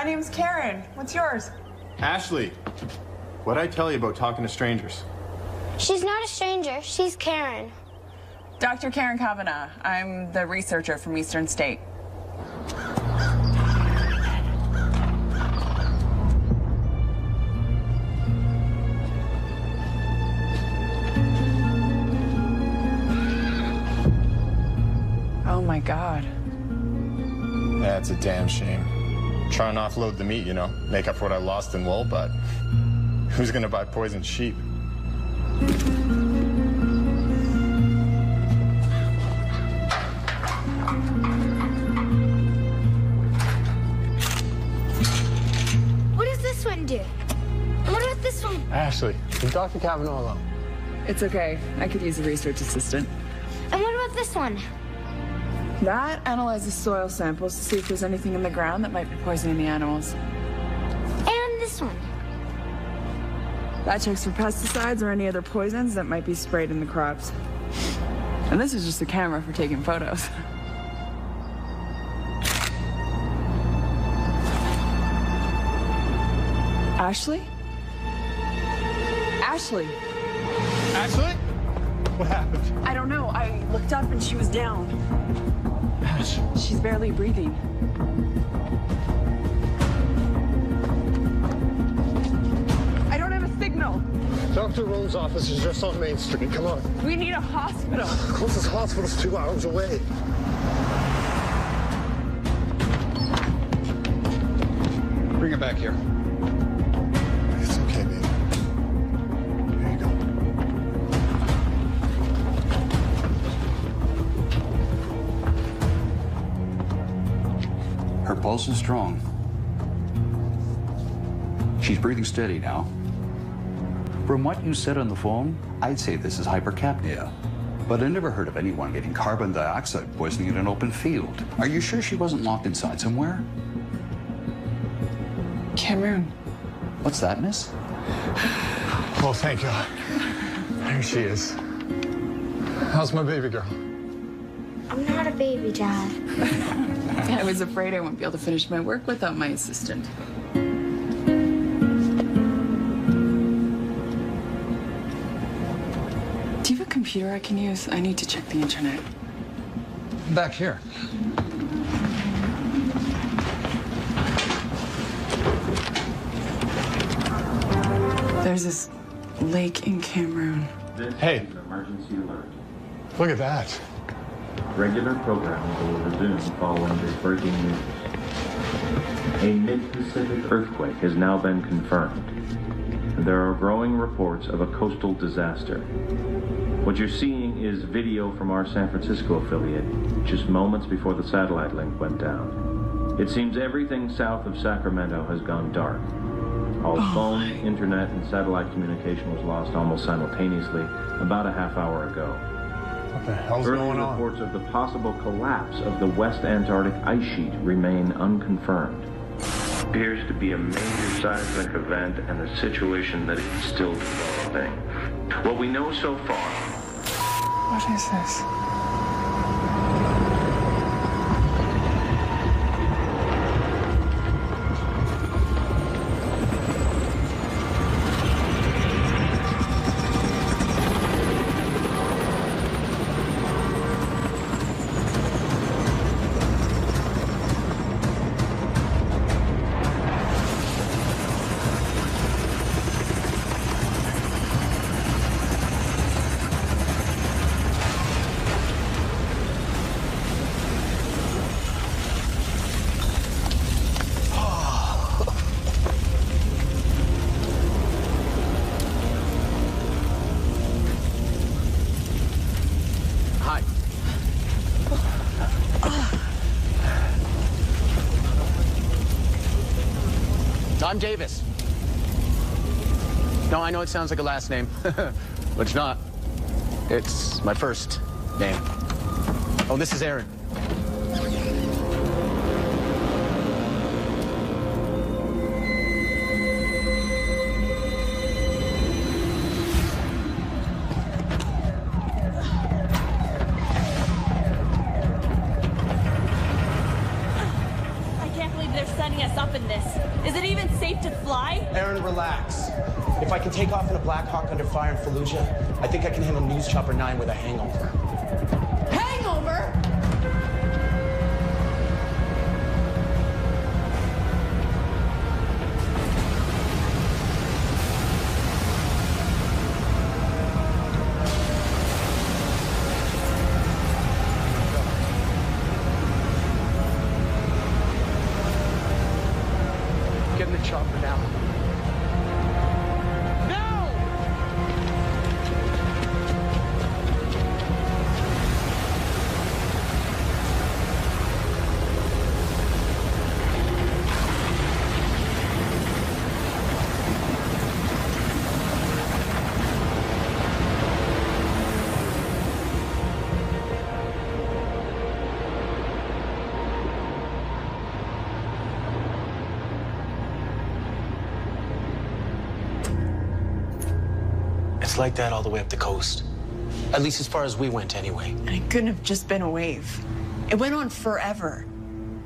name's Karen. What's yours? Ashley, what'd I tell you about talking to strangers? She's not a stranger. She's Karen. Dr. Karen Kavanagh. I'm the researcher from Eastern State. Oh my God. Yeah, it's a damn shame. Try and offload the meat, you know, make up for what I lost in wool, but who's gonna buy poisoned sheep? What does this one do? And what about this one? Ashley, leave Dr. Kavanaugh alone. It's okay. I could use a research assistant. And what about this one? That analyzes soil samples to see if there's anything in the ground that might be poisoning the animals. And this one? That checks for pesticides or any other poisons that might be sprayed in the crops. And this is just a camera for taking photos. Ashley? Ashley? Ashley? What happened? I don't know. I looked up and she was down. Ash. She's barely breathing. I don't have a signal. Dr. Rowe's office is just on Main Street. Come on. We need a hospital. Closest hospital's 2 hours away. Bring her back here. It's okay, baby. Here you go. Her pulse is strong. She's breathing steady now. From what you said on the phone, I'd say this is hypercapnia. But I never heard of anyone getting carbon dioxide poisoning in an open field. Are you sure she wasn't locked inside somewhere? Cameroon. What's that, miss? Well, thank God. There she is. How's my baby girl? I'm not a baby, Dad. I was afraid I wouldn't be able to finish my work without my assistant. Do you have a computer I can use? I need to check the internet. Back here. There's this lake in Cameroon. Hey. This is an emergency alert. Look at that. Regular programming will resume following this breaking news. A mid-Pacific earthquake has now been confirmed. There are growing reports of a coastal disaster. What you're seeing is video from our San Francisco affiliate just moments before the satellite link went down. It seems everything south of Sacramento has gone dark. All phone, internet, and satellite communication was lost almost simultaneously about a half hour ago. What the hell's Early going on? reports of the possible collapse of the West Antarctic ice sheet remain unconfirmed. Appears to be a major seismic event and a situation that is still developing. What we know so far. What is this? I'm Davis. No, I know it sounds like a last name, but it's not. It's my first name. Oh, this is Aaron. I can't believe they're setting us up in this. relax. If I can take off in a Black Hawk under fire in Fallujah, I think I can handle News Chopper 9 with a hangover. Hangover? Get in the chopper now. It's like that all the way up the coast. At least as far as we went, anyway. And it couldn't have just been a wave. It went on forever.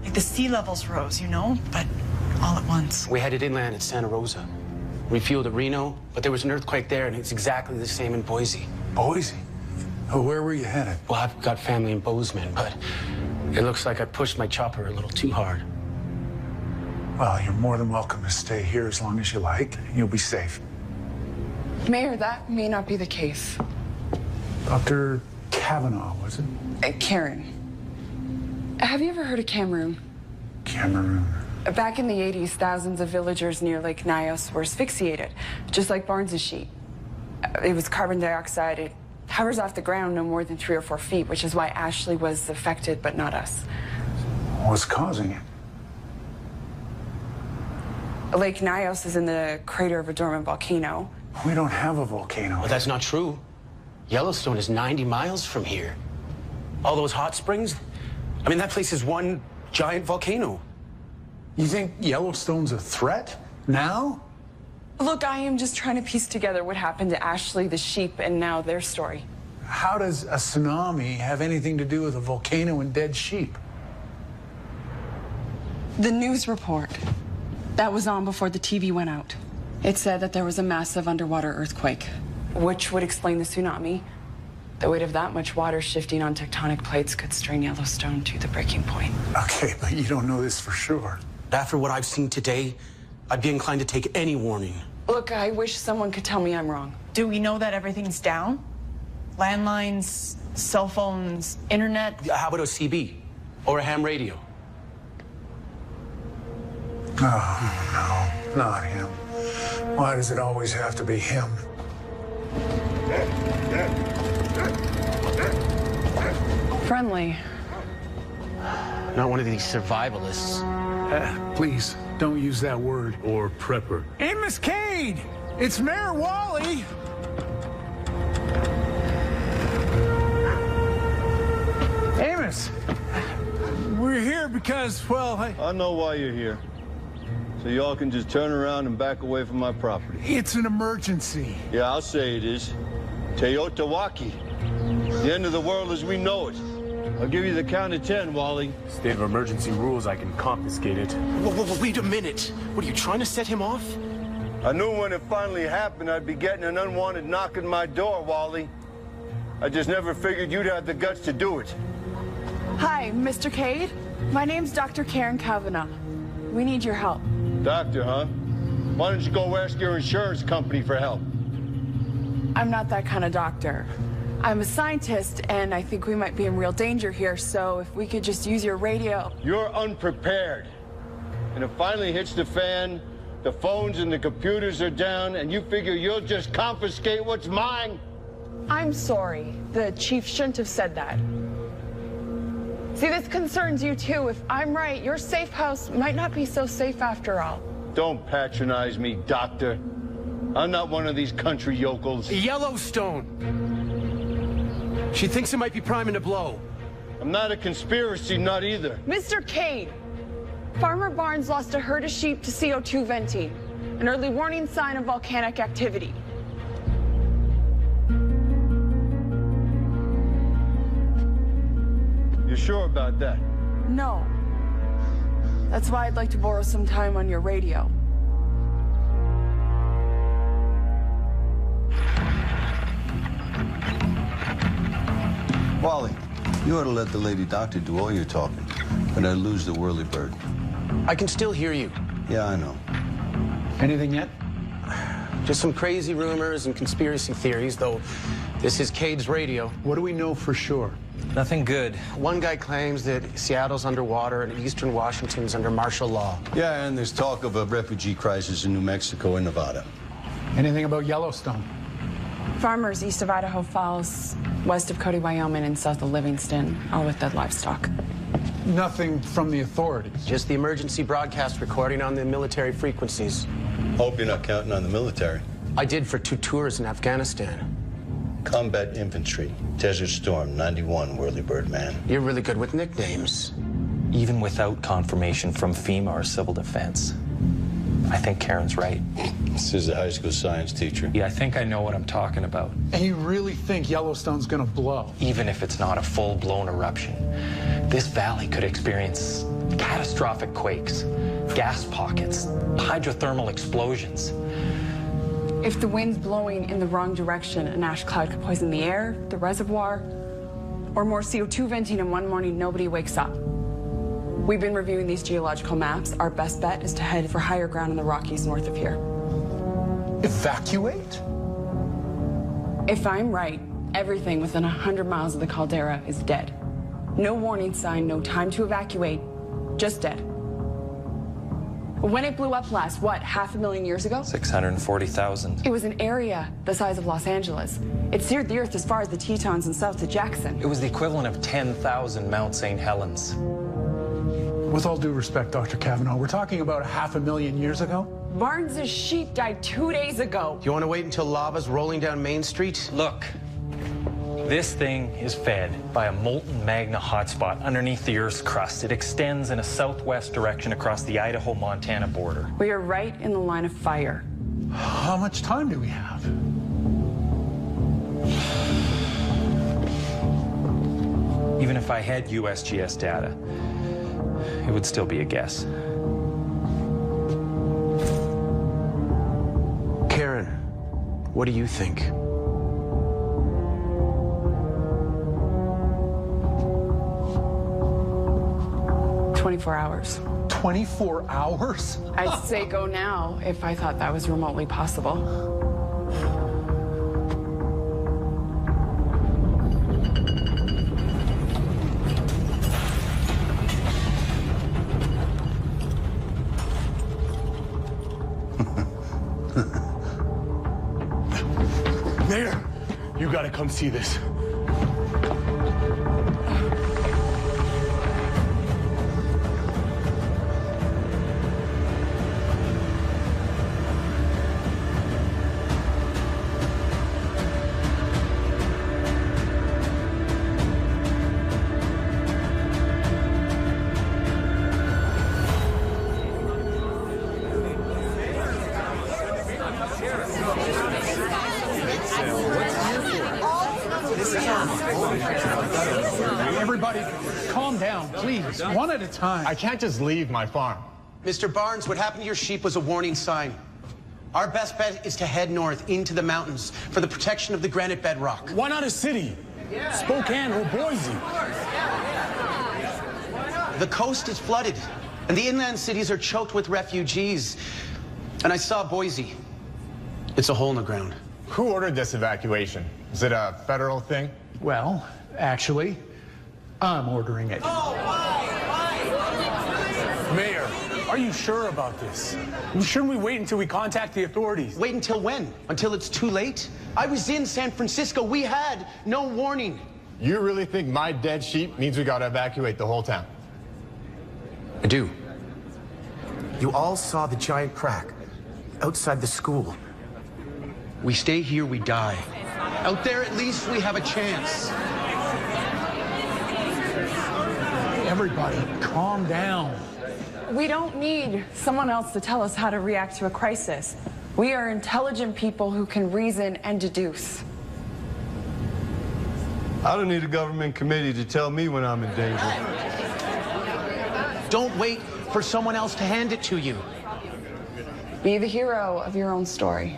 Like the sea levels rose, you know? But all at once. We headed inland at Santa Rosa. Refueled at Reno, but there was an earthquake there, and it's exactly the same in Boise. Boise? Oh, where were you headed? Well, I've got family in Bozeman, but it looks like I pushed my chopper a little too hard. Well, you're more than welcome to stay here as long as you like. You'll be safe. Mayor, that may not be the case. Dr. Kavanaugh, was it? Karen. Have you ever heard of Cameroon? Cameroon. Back in the 80s, thousands of villagers near Lake Nyos were asphyxiated, just like Barnes's sheep. It was carbon dioxide. It hovers off the ground no more than 3 or 4 feet, which is why Ashley was affected, but not us. What's causing it? Lake Nyos is in the crater of a dormant volcano. We don't have a volcano. Well, that's not true. Yellowstone is 90 miles from here. All those hot springs, I mean, that place is one giant volcano. You think Yellowstone's a threat now? Look, I am just trying to piece together what happened to Ashley, the sheep, and now their story. How does a tsunami have anything to do with a volcano and dead sheep? The news report that was on before the TV went out. It said that there was a massive underwater earthquake, which would explain the tsunami. The weight of that much water shifting on tectonic plates could strain Yellowstone to the breaking point. Okay, but you don't know this for sure. After what I've seen today, I'd be inclined to take any warning. Look, I wish someone could tell me I'm wrong. Do we know that everything's down? Landlines, cell phones, internet? How about a CB or a ham radio? Oh, no, not him. Why does it always have to be him? Friendly. Not one of these survivalists. Please, don't use that word. Or prepper. Amos Cade! It's Mayor Wally! Amos! We're here because, well, I know why you're here. So y'all can just turn around and back away from my property. It's an emergency. Yeah, I'll say it is. Teotawaki. The end of the world as we know it. I'll give you the count of 10, Wally. State of emergency rules, I can confiscate it. Wait a minute. What, are you trying to set him off? I knew when it finally happened I'd be getting an unwanted knock on my door, Wally. I just never figured you'd have the guts to do it. Hi, Mr. Cade. My name's Dr. Karen Kavanaugh. We need your help. Doctor, huh? Why don't you go ask your insurance company for help? I'm not that kind of doctor. I'm a scientist, and I think we might be in real danger here, so if we could just use your radio... You're unprepared. And it finally hits the fan, the phones and the computers are down, and you figure you'll just confiscate what's mine? I'm sorry. The chief shouldn't have said that. See, this concerns you, too. If I'm right, your safe house might not be so safe after all. Don't patronize me, Doctor. I'm not one of these country yokels. Yellowstone! She thinks it might be priming to blow. I'm not a conspiracy nut either. Mr. Cade, Farmer Barnes lost a herd of sheep to CO2 venting, an early warning sign of volcanic activity. You sure about that? No. That's why I'd like to borrow some time on your radio. Wally, you ought to let the lady doctor do all your talking, but I lose the whirlybird. I can still hear you. Yeah, I know. Anything yet? Just some crazy rumors and conspiracy theories, though this is Cade's radio. What do we know for sure? Nothing good. One guy claims that Seattle's underwater and eastern Washington's under martial law. Yeah, and there's talk of a refugee crisis in New Mexico and Nevada. Anything about Yellowstone? Farmers east of Idaho Falls, west of Cody, Wyoming, and south of Livingston, all with dead livestock. Nothing from the authorities. Just the emergency broadcast recording on the military frequencies. Hope you're not counting on the military. I did for 2 tours in Afghanistan. Combat Infantry, Desert Storm, 91, Whirlybird Man. You're really good with nicknames. Even without confirmation from FEMA or Civil Defense. I think Karen's right. This is a high school science teacher. Yeah, I think I know what I'm talking about. And you really think Yellowstone's gonna blow? Even if it's not a full-blown eruption, this valley could experience catastrophic quakes, gas pockets, hydrothermal explosions. If the wind's blowing in the wrong direction, an ash cloud could poison the air, the reservoir, or more CO2 venting, and one morning nobody wakes up. We've been reviewing these geological maps. Our best bet is to head for higher ground in the Rockies north of here. Evacuate? If I'm right, everything within 100 miles of the caldera is dead. No warning sign, no time to evacuate, just dead. When it blew up last, what, 500,000 years ago? 640,000. It was an area the size of Los Angeles. It seared the earth as far as the Tetons and south to Jackson. It was the equivalent of 10,000 Mount St. Helens. With all due respect, Dr. Kavanaugh, we're talking about 500,000 years ago? Barnes's sheep died 2 days ago. You want to wait until lava's rolling down Main Street? Look, this thing is fed by a molten magma hotspot underneath the Earth's crust. It extends in a southwest direction across the Idaho-Montana border. We are right in the line of fire. How much time do we have? Even if I had USGS data, it would still be a guess. Karen, what do you think? Hours. 24 hours? I'd say go now if I thought that was remotely possible. Mayor, you gotta come see this. Everybody, calm down, please. One at a time. I can't just leave my farm. Mr. Barnes, what happened to your sheep was a warning sign. Our best bet is to head north into the mountains for the protection of the granite bedrock. Why not a city? Spokane or Boise? The coast is flooded, and the inland cities are choked with refugees. And I saw Boise. It's a hole in the ground. Who ordered this evacuation? Is it a federal thing? Well, actually, I'm ordering it. Mayor, are you sure about this? Shouldn't we wait until we contact the authorities? Wait until when? Until it's too late? I was in San Francisco. We had no warning. You really think my dead sheep means we gotta evacuate the whole town? I do. You all saw the giant crack outside the school. We stay here, we die. Out there, at least we have a chance. Everybody, calm down. We don't need someone else to tell us how to react to a crisis. We are intelligent people who can reason and deduce. I don't need a government committee to tell me when I'm in danger. Don't wait for someone else to hand it to you. Be the hero of your own story.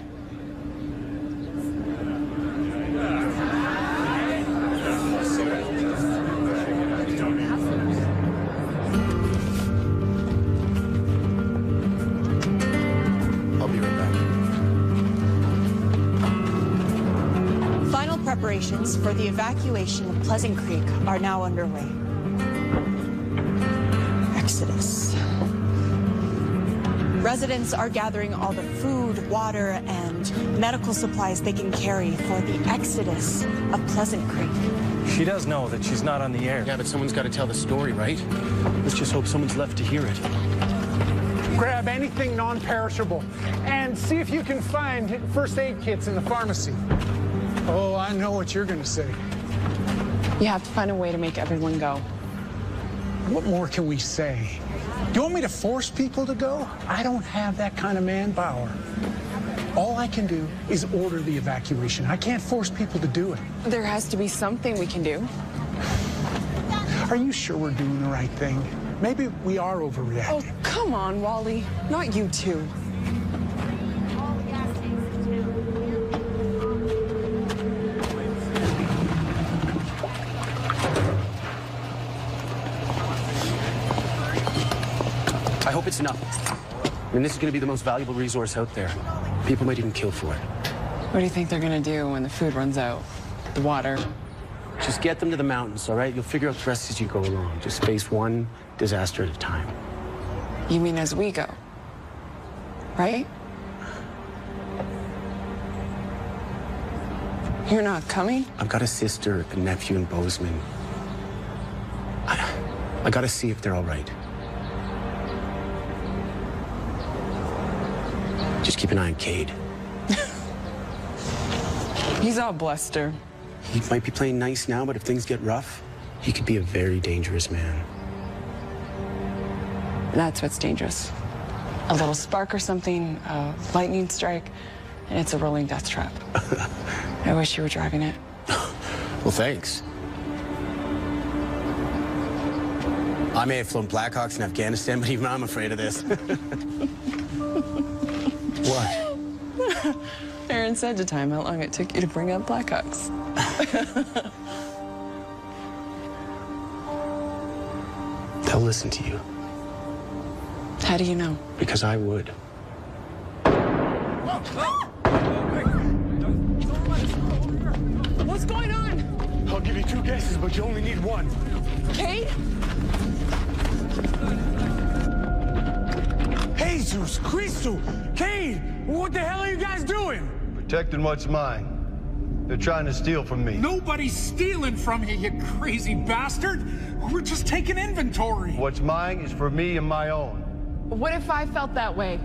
preparations for the evacuation of Pleasant Creek are now underway. Exodus. Residents are gathering all the food, water, and medical supplies they can carry for the exodus of Pleasant Creek. She does know that she's not on the air. Yeah, but someone's got to tell the story, right? Let's just hope someone's left to hear it. Grab anything non-perishable and see if you can find first aid kits in the pharmacy. Oh, I know what you're going to say. You have to find a way to make everyone go. What more can we say? Do you want me to force people to go? I don't have that kind of manpower. All I can do is order the evacuation. I can't force people to do it. There has to be something we can do. Are you sure we're doing the right thing? Maybe we are overreacting. Oh, come on, Wally. Not you two. I hope it's enough. I mean, this is going to be the most valuable resource out there. People might even kill for it. What do you think they're gonna do when the food runs out? The water? Just get them to the mountains, all right? You'll figure out the rest as you go along. Just face one disaster at a time. You mean as we go? Right? You're not coming? I've got a sister, a nephew in Bozeman. I gotta see if they're all right. Just keep an eye on Cade. He's all bluster. He might be playing nice now, but if things get rough, he could be a very dangerous man. That's what's dangerous. A little spark or something, a lightning strike, and it's a rolling death trap. I wish you were driving it. Well, thanks. I may have flown Blackhawks in Afghanistan, but even I'm afraid of this. What? Aaron said to time how long it took you to bring up Blackhawks. They'll listen to you. How do you know? Because I would. What's going on? I'll give you 2 guesses, but you only need 1. Cade? Jesus Christo! Cade! What the hell are you guys doing? Protecting what's mine. They're trying to steal from me. Nobody's stealing from you, you crazy bastard! We're just taking inventory. What's mine is for me and my own. What if I felt that way?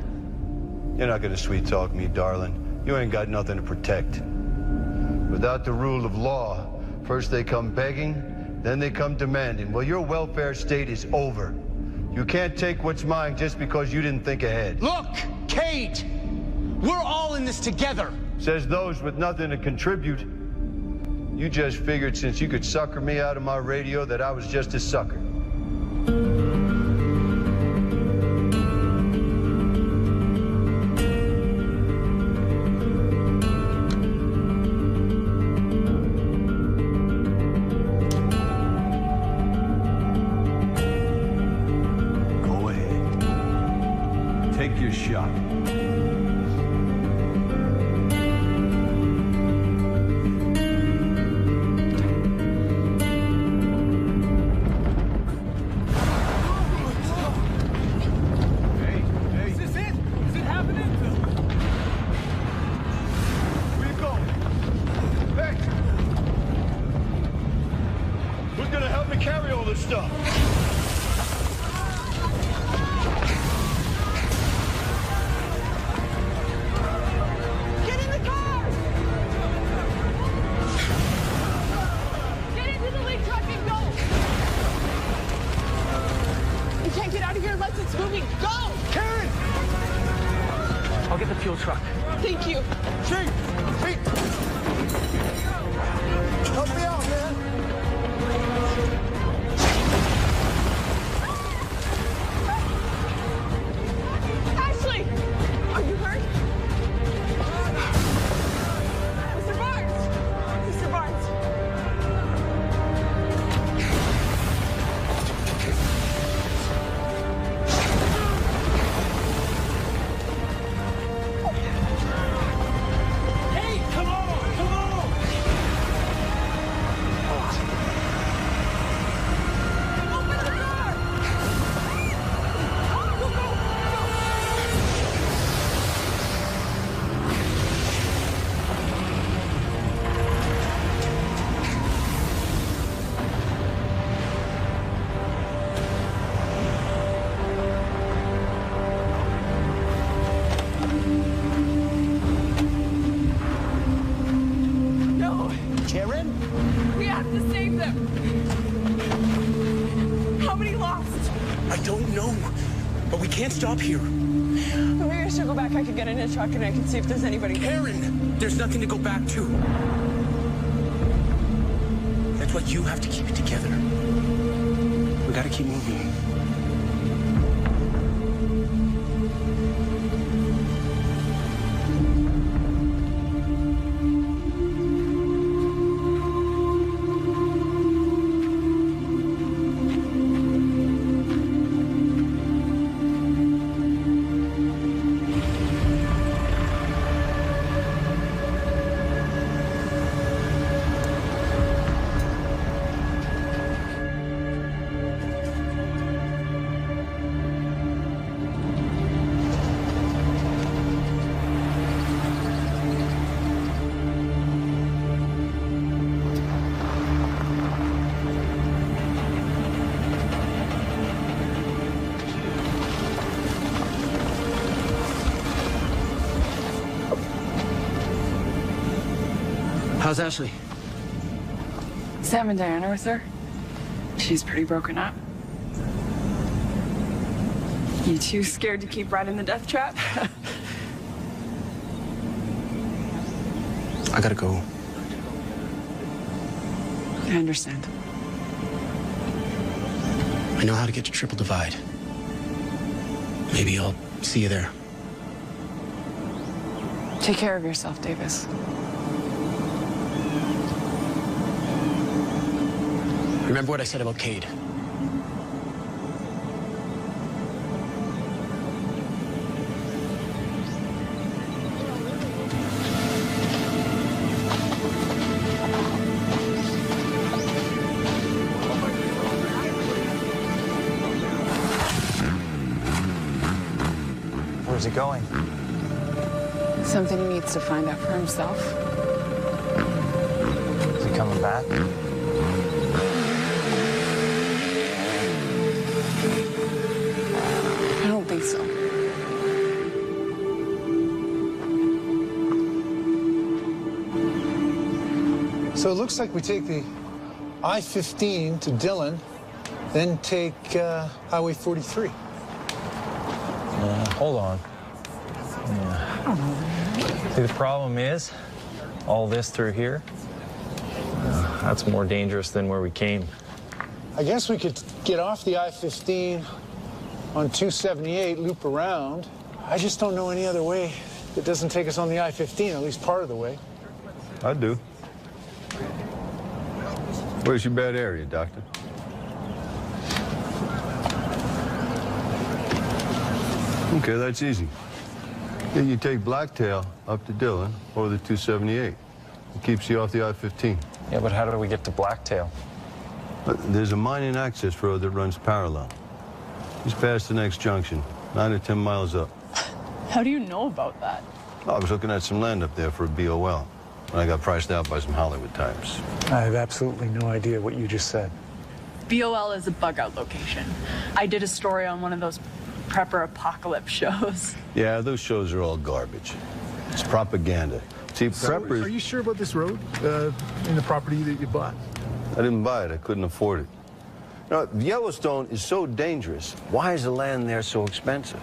You're not gonna sweet talk me, darling. You ain't got nothing to protect. Without the rule of law, first they come begging, then they come demanding. Well, your welfare state is over. You can't take what's mine just because you didn't think ahead. Look, Cade! We're all in this together. Says those with nothing to contribute. You just figured since you could sucker me out of my radio that I was just a sucker. Go ahead. Take your shot. I don't know. But we can't stop here. Maybe I should go back. I could get in a truck and I can see if there's anybody. Aaron, there's nothing to go back to. That's why you have to keep it together. We gotta keep moving. How's Ashley? Sam and Diana with her. She's pretty broken up. You too scared to keep riding the death trap? I gotta go. I understand. I know how to get to Triple Divide. Maybe I'll see you there. Take care of yourself, Davis. Remember what I said about Cade. Where's he going? Something he needs to find out for himself. Is he coming back? I don't think so. So it looks like we take the I-15 to Dillon, then take Highway 43. Hold on. See, the problem is, all this through here, that's more dangerous than where we came. I guess we could get off the I-15 on 278, loop around. I just don't know any other way that doesn't take us on the I-15, at least part of the way. I do. Where's your bad area, Doctor? Okay, that's easy. Then you take Blacktail up to Dillon or the 278. It keeps you off the I-15. Yeah, but how do we get to Blacktail? There's a mining access road that runs parallel. Just past the next junction, 9 or 10 miles up. How do you know about that? I was looking at some land up there for a BOL when I got priced out by some Hollywood types. I have absolutely no idea what you just said. BOL is a bug-out location. I did a story on one of those prepper apocalypse shows. Yeah, those shows are all garbage. It's propaganda. See, preppers... Are you sure about this road in the property that you bought? I didn't buy it. I couldn't afford it. You know, Yellowstone is so dangerous. Why is the land there so expensive?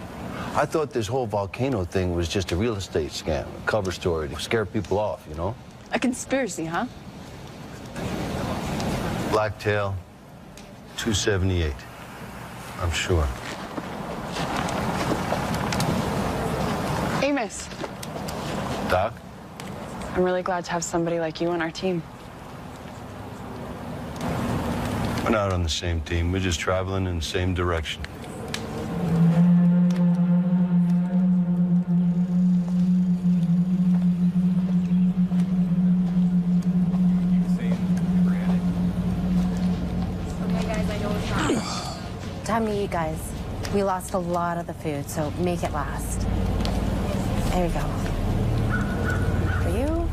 I thought this whole volcano thing was just a real estate scam, a cover story to scare people off, you know? A conspiracy, huh? Blacktail, 278. I'm sure. Amos, Doc? I'm really glad to have somebody like you on our team. We're not on the same team. We're just traveling in the same direction. Time to eat, guys. We lost a lot of the food, so make it last. There you go. For you.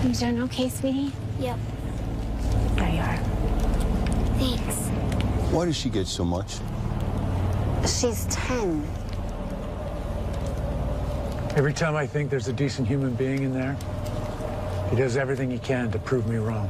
You doing okay, sweetie? Yep. There you are. Thanks. Why does she get so much? She's 10. Every time I think there's a decent human being in there, he does everything he can to prove me wrong.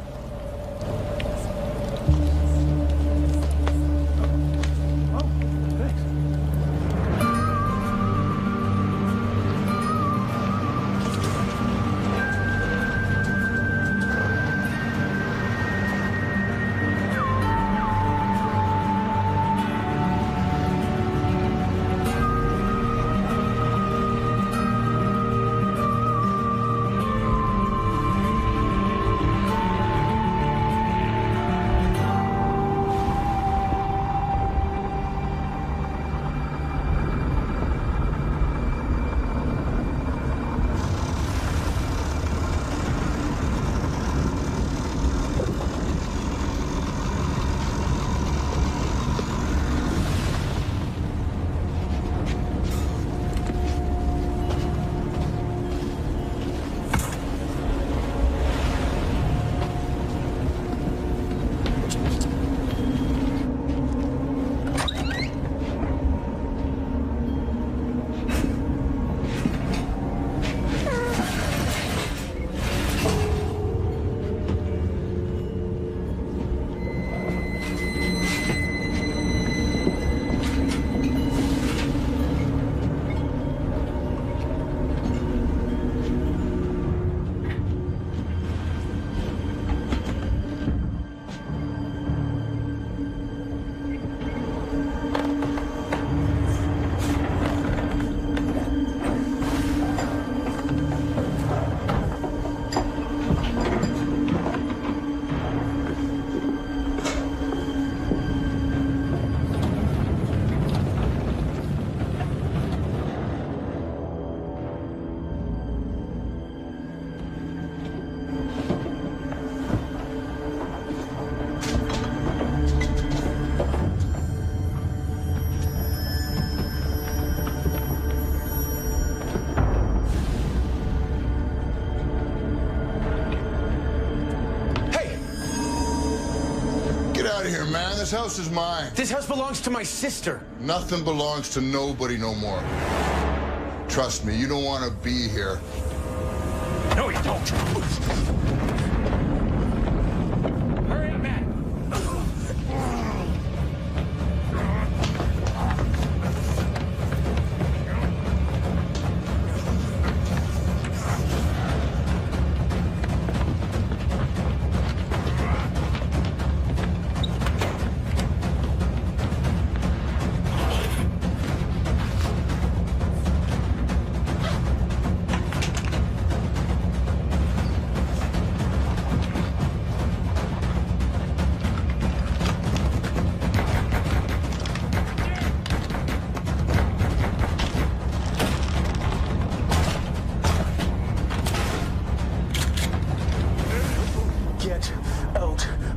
Man, this house is mine. This house belongs to my sister. Nothing belongs to nobody no more. Trust me, you don't want to be here. No, you don't. Hurry, man.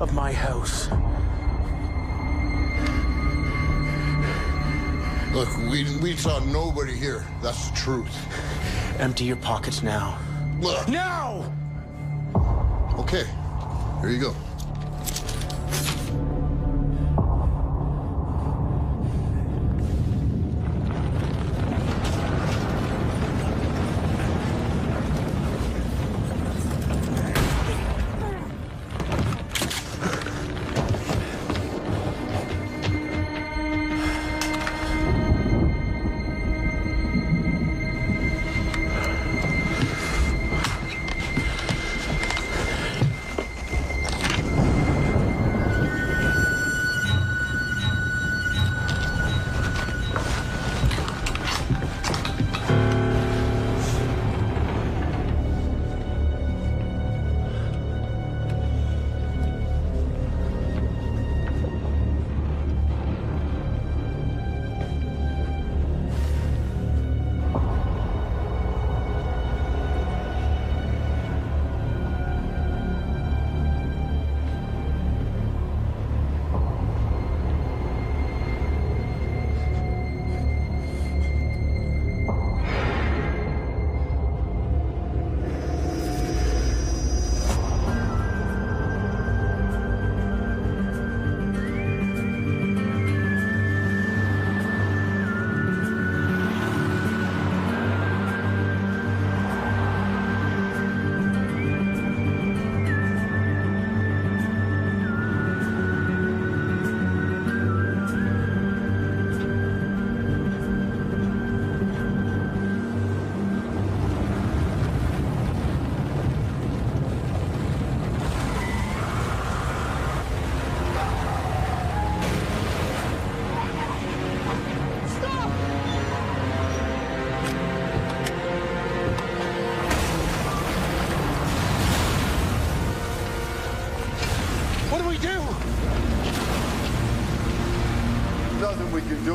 Of my house. Look, we saw nobody here. That's the truth. Empty your pockets now. Look. Now! Okay, here you go.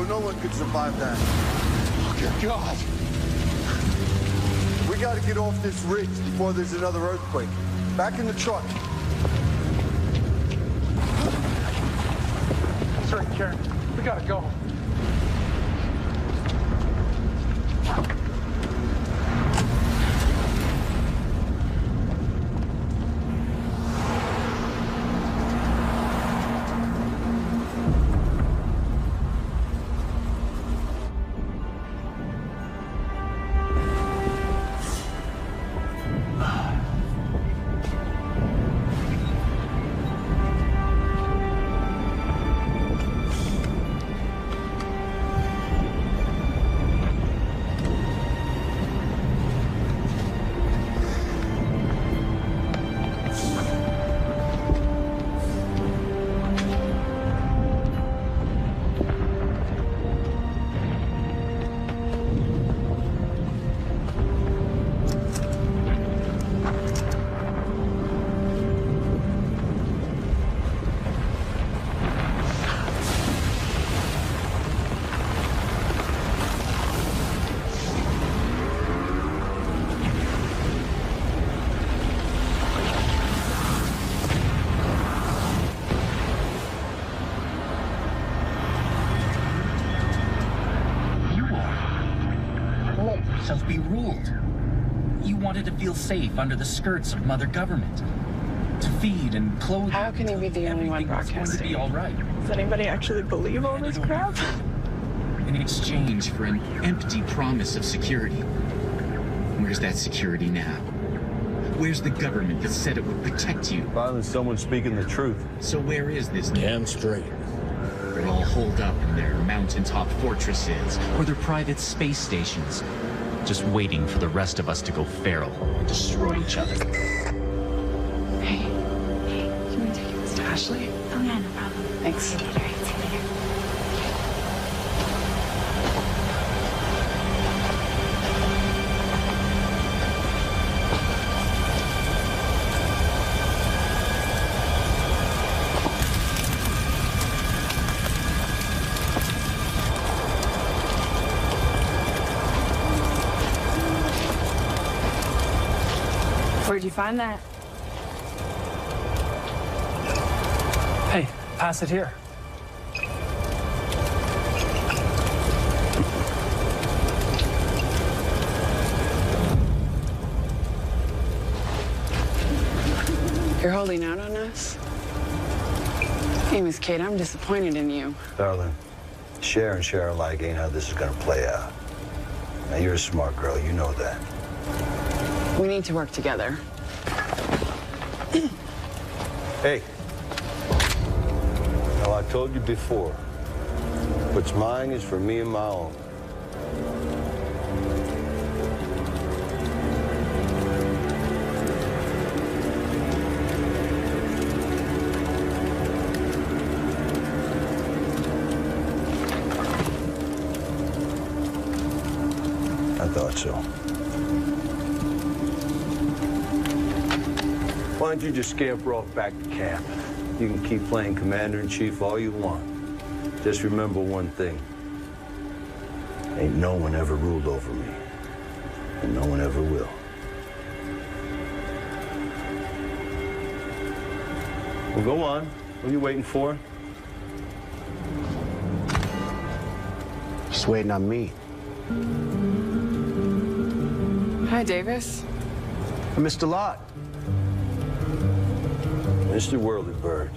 Joe. No one could survive that. Oh, good God. We gotta get off this ridge before there's another earthquake. Back in the truck. That's right, Karen. We gotta go. Be ruled. You wanted to feel safe under the skirts of Mother Government, to feed and clothe. How can you be the only one broadcasting? To be all right. Does anybody actually believe all this crap? In exchange for an empty promise of security. Where's that security now? Where's the government that said it would protect you? Finally, someone speaking the truth. So where is this? Damn straight. They're all holed up in their mountaintop fortresses or their private space stations, just waiting for the rest of us to go feral and destroy each other. Hey, can we take this to Ashley? Oh, yeah, no problem. Thanks. See you later. See you later. Where'd you find that? Hey, pass it here. You're holding out on us? Hey, Miss Kate, I'm disappointed in you. Darling, share and share alike ain't how this is gonna play out. Now, you're a smart girl, you know that. We need to work together. Hey. Now, I told you before, what's mine is for me and my own. I thought so. Why don't you just scamper off back to camp? You can keep playing Commander-in-Chief all you want. Just remember one thing. Ain't no one ever ruled over me. And no one ever will. Well, go on. What are you waiting for? Just waiting on me. Hi, Davis. I missed a lot. Mr. Whirly Bird,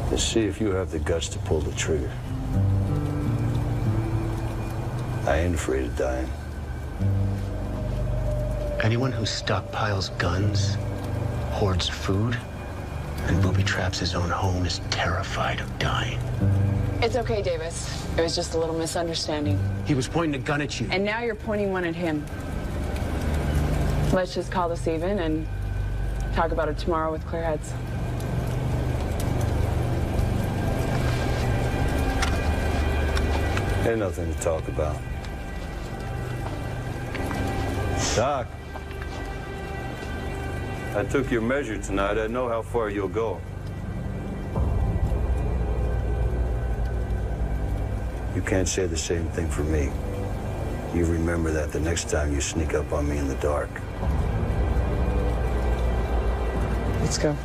let's see if you have the guts to pull the trigger. I ain't afraid of dying. Anyone who stockpiles guns, hoards food, and booby traps his own home is terrified of dying. It's okay, Davis. It was just a little misunderstanding. He was pointing a gun at you. And now you're pointing one at him. Let's just call this even and talk about it tomorrow with clear heads. Ain't nothing to talk about. Doc, I took your measure tonight. I know how far you'll go. You can't say the same thing for me. You remember that the next time you sneak up on me in the dark. Let's go.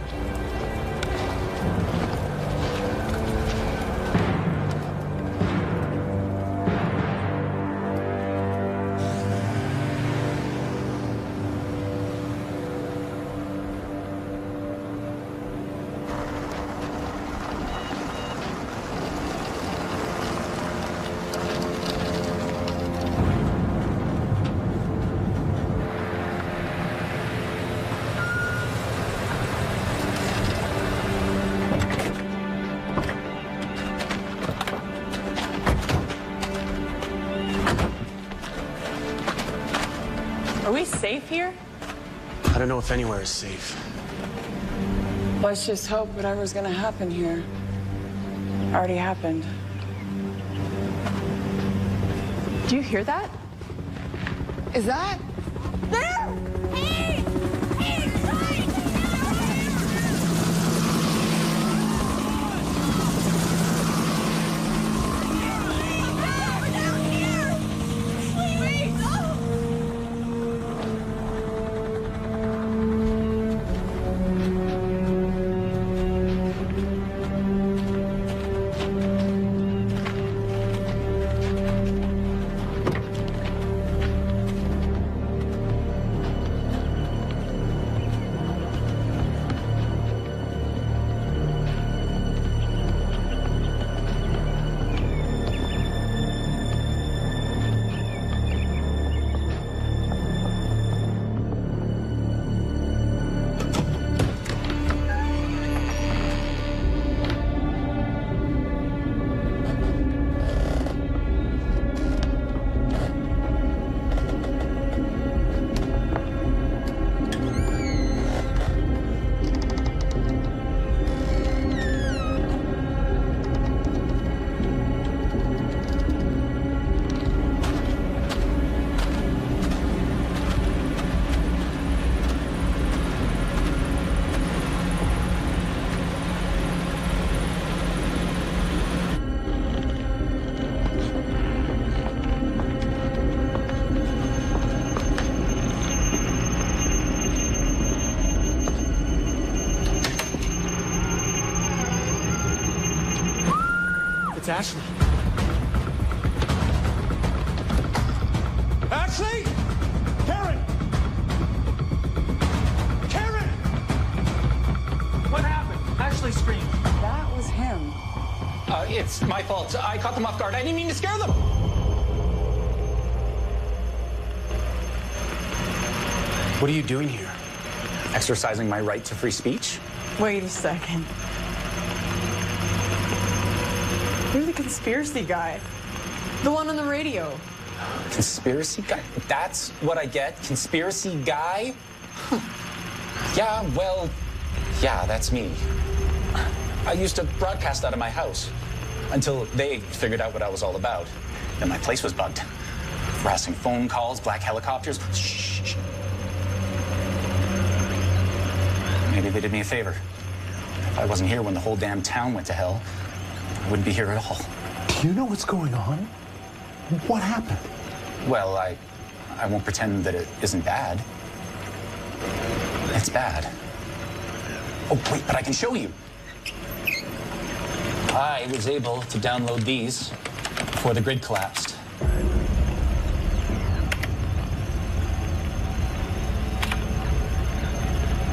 Are we safe here? I don't know if anywhere is safe. Let's just hope whatever's gonna happen here already happened. Do you hear that? Is that? There! Hey! Hey, It's Ashley. Ashley! Karen! Karen! What happened? Ashley screamed. That was him. It's my fault. I caught them off guard. I didn't mean to scare them. What are you doing here? Exercising my right to free speech. Wait a second. You're the conspiracy guy. The one on the radio. Conspiracy guy? That's what I get? Conspiracy guy? Yeah, well, yeah, that's me. I used to broadcast out of my house until they figured out what I was all about. Then my place was bugged. Harassing phone calls, black helicopters. Shh. Maybe they did me a favor. If I wasn't here when the whole damn town went to hell, I wouldn't be here at all. Do you know what's going on? What happened? Well, I won't pretend that it isn't bad. It's bad. Oh, wait, but I can show you. I was able to download these before the grid collapsed.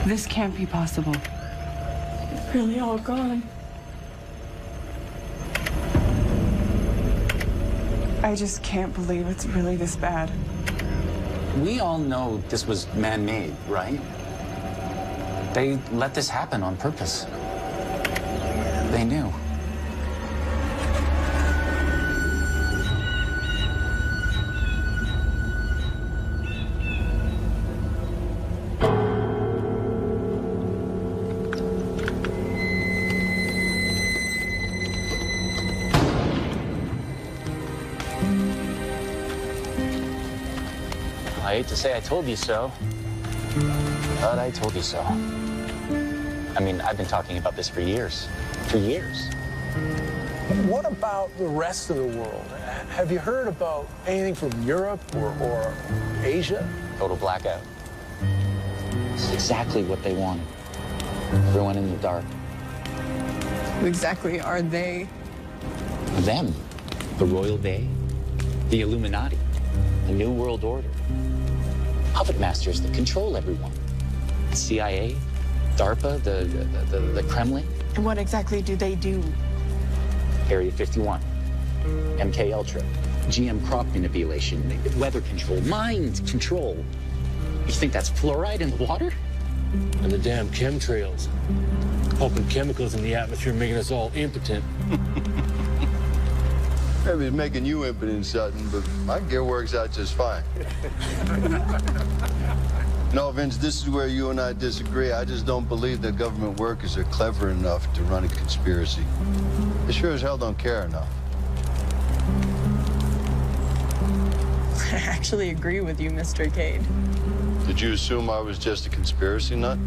This can't be possible. It's really all gone. I just can't believe it's really this bad. We all know this was man-made, right? They let this happen on purpose. They knew. I hate to say I told you so, but I told you so. I mean, I've been talking about this for years. For years. What about the rest of the world? Have you heard about anything from Europe or Asia? Total blackout. This is exactly what they wanted. Everyone in the dark. Who exactly are they? Them. The Royal Bay. The Illuminati. The New World Order. Puppet masters that control everyone. The CIA, DARPA, the Kremlin. And what exactly do they do? Area 51, MK Ultra, GM crop manipulation, weather control, mind control. You think that's fluoride in the water? And the damn chemtrails. Pumping chemicals in the atmosphere, making us all impotent. Maybe it's making you impotent, Sutton, but my gear works out just fine. No, Vince, this is where you and I disagree. I just don't believe that government workers are clever enough to run a conspiracy. They sure as hell don't care enough. I actually agree with you, Mr. Cade. Did you assume I was just a conspiracy nut?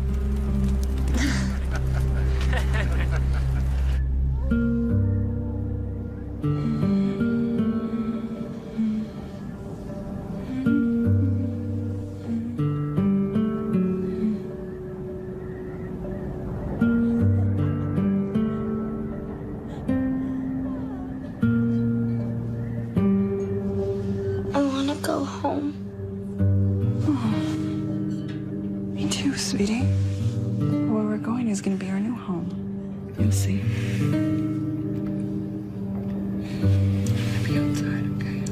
I want to go home. Me too, sweetie. Where we're going is going to be our new home. You'll see. I'll be outside, okay?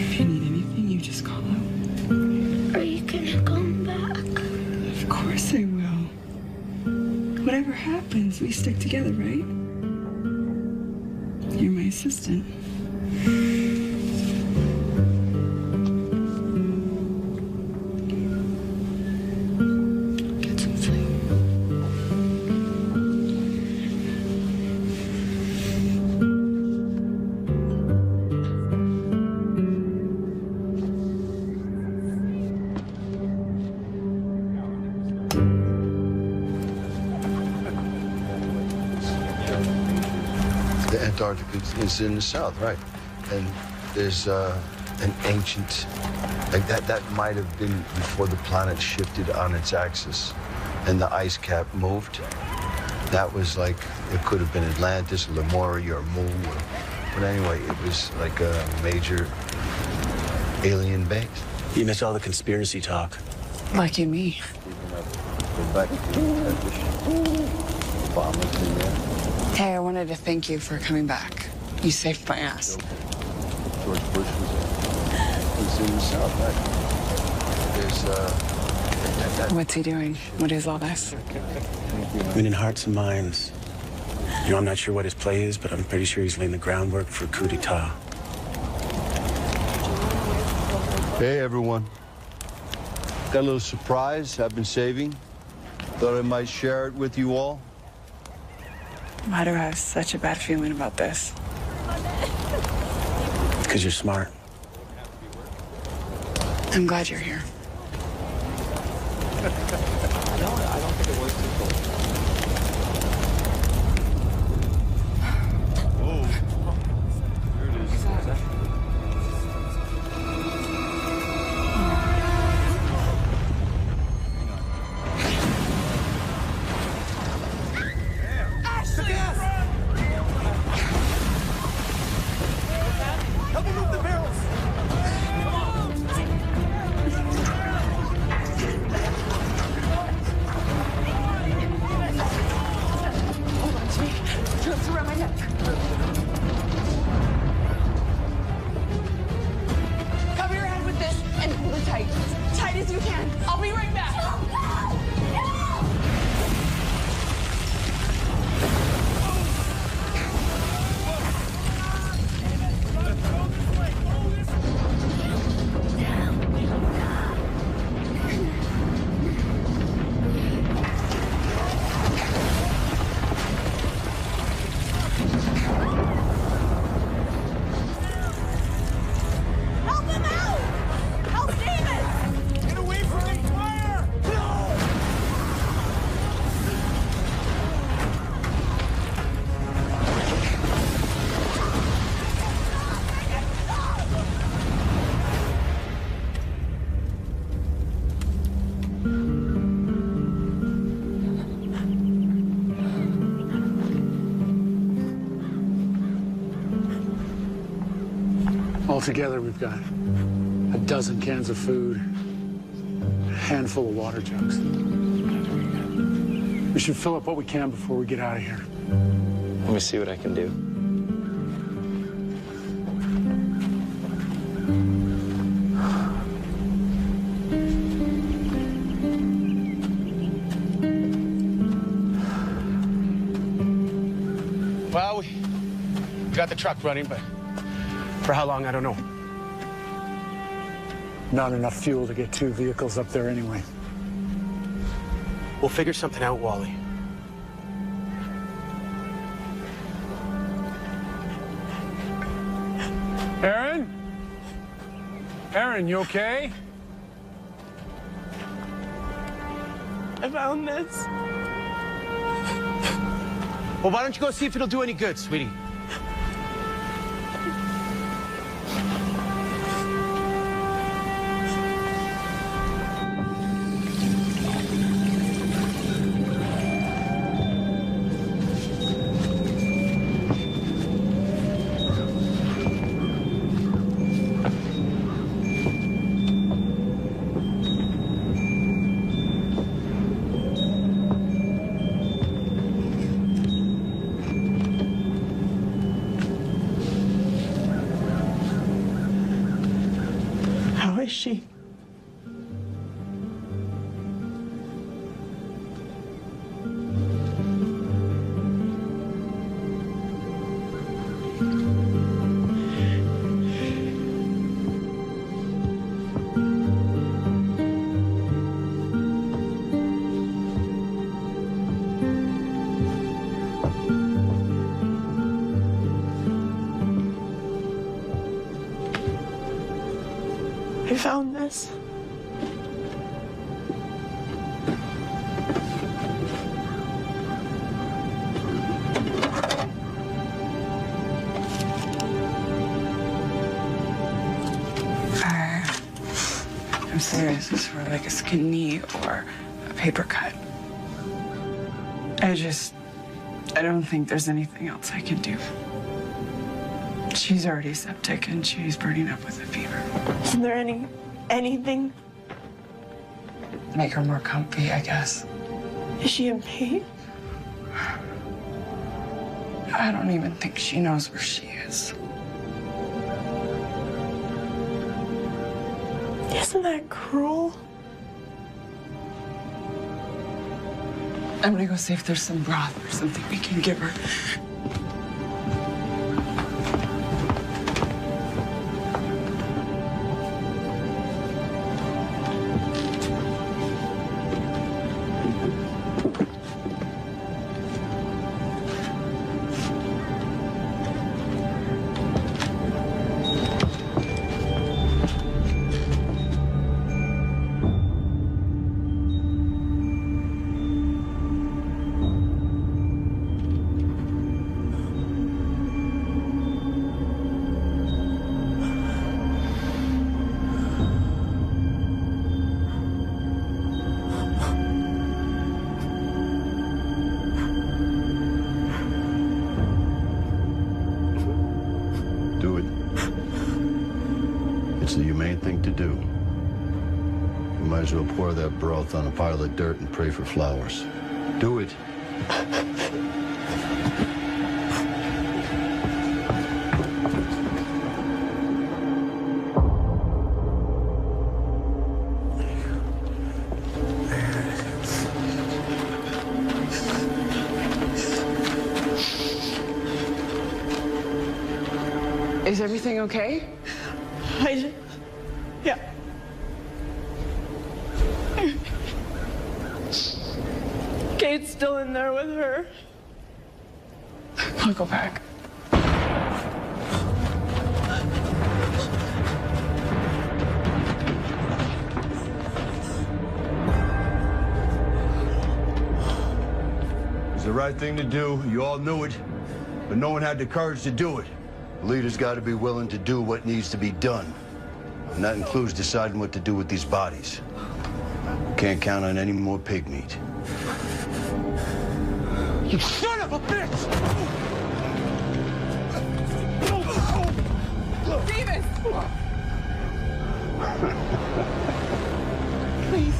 If you need anything, you just call out. Are you gonna come back? Of course I will. Whatever happens, we stick together, right? You're my assistant. Get some sleep. The Antarctica is in the south, right? And there's an ancient, like that might have been before the planet shifted on its axis and the ice cap moved. That was like, it could have been Atlantis, Lemuria, or Mu. But anyway, it was like a major alien base. You miss all the conspiracy talk. Lucky me. Hey, I wanted to thank you for coming back. You saved my ass. George Bush was in the south, right? There's What's he doing? What is all this? Winning hearts and minds. You know, I'm not sure what his play is, but I'm pretty sure he's laying the groundwork for a coup d'etat. Hey, everyone. Got a little surprise I've been saving. Thought I might share it with you all. Why do I have such a bad feeling about this? Because you're smart. I'm glad you're here. Help me move the barrels! Hold on to me. Ropes around my neck. Cover your head with this and pull it tight. As tight as you can. I'll be right back. Help him out! Help David! Get away from me! Fire! No! Altogether, we've got a dozen cans of food, a handful of water jugs. We should fill up what we can before we get out of here. Let me see what I can do. Well, we got the truck running, but for how long, I don't know. Not enough fuel to get 2 vehicles up there anyway. We'll figure something out, Wally. Aaron? Aaron, you okay? I found this. Well, why don't you go see if it'll do any good, sweetie? How is she? I found this. I'm serious. It's for like a skin knee or a paper cut. I don't think there's anything else I can do. She's already septic and she's burning up with a fever. Isn't there anything? Make her more comfy, I guess. Is she in pain? I don't even think she knows where she is. Isn't that cruel? I'm gonna go see if there's some broth or something we can give her. Do it. It's the humane thing to do. You might as well pour that broth on a pile of dirt and pray for flowers. Do it. Is everything okay? Yeah. Kate's still in there with her. I'll go back. It's the right thing to do. You all knew it, but no one had the courage to do it. The leader's got to be willing to do what needs to be done. And that includes deciding what to do with these bodies. Can't count on any more pig meat. You son of a bitch! Davis! Please.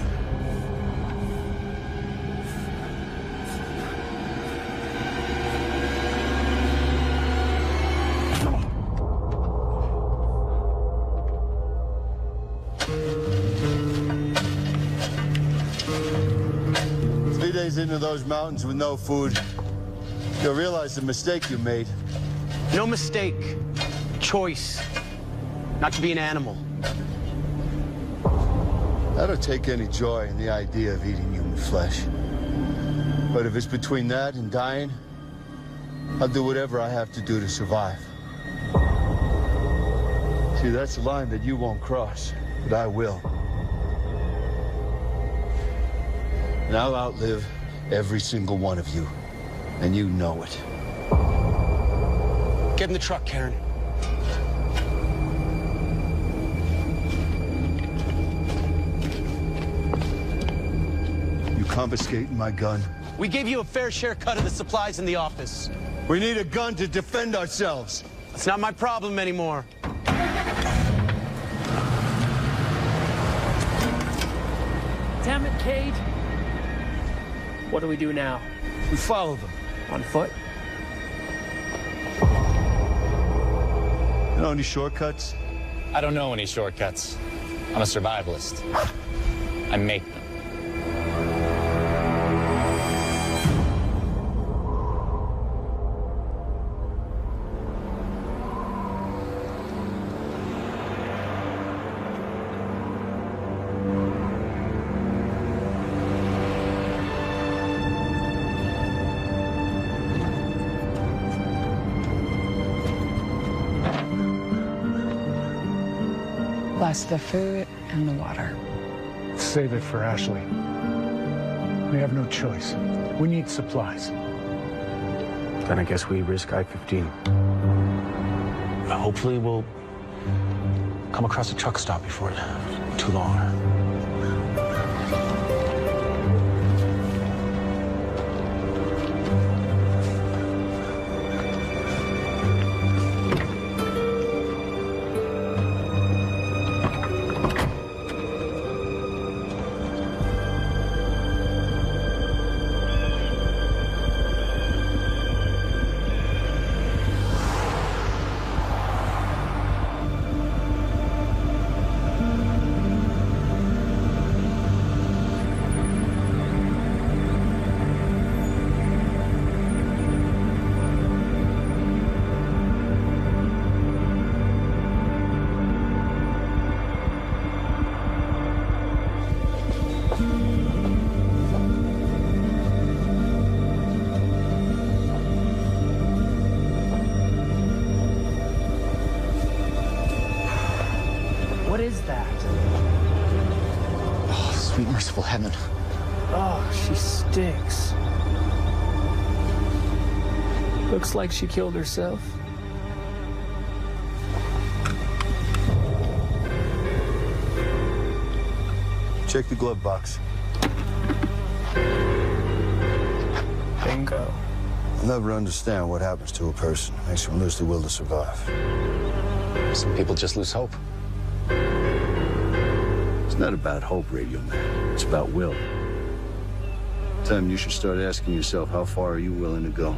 3 days into those mountains with no food, you'll realize the mistake you made. No mistake. Choice. Not to be an animal. I don't take any joy in the idea of eating human flesh. But if it's between that and dying, I'll do whatever I have to do to survive. See, that's a line that you won't cross, but I will. And I'll outlive every single one of you, and you know it. Get in the truck, Karen. You confiscating my gun? We gave you a fair share cut of the supplies in the office. We need a gun to defend ourselves. It's not my problem anymore. Damn it, Cade. What do we do now? We follow them. On foot? You know any shortcuts? I don't know any shortcuts. I'm a survivalist. I make them. Plus the food and the water. Save it for Ashley. We have no choice. We need supplies. Then I guess we risk I-15. Hopefully we'll come across a truck stop before too long. What is that? Oh, sweet merciful heaven. Oh, she stinks. Looks like she killed herself. Check the glove box. Bingo. I'll never understand what happens to a person. Makes them lose the will to survive. Some people just lose hope. It's not about hope, Radio Man. It's about will. Time you should start asking yourself, how far are you willing to go?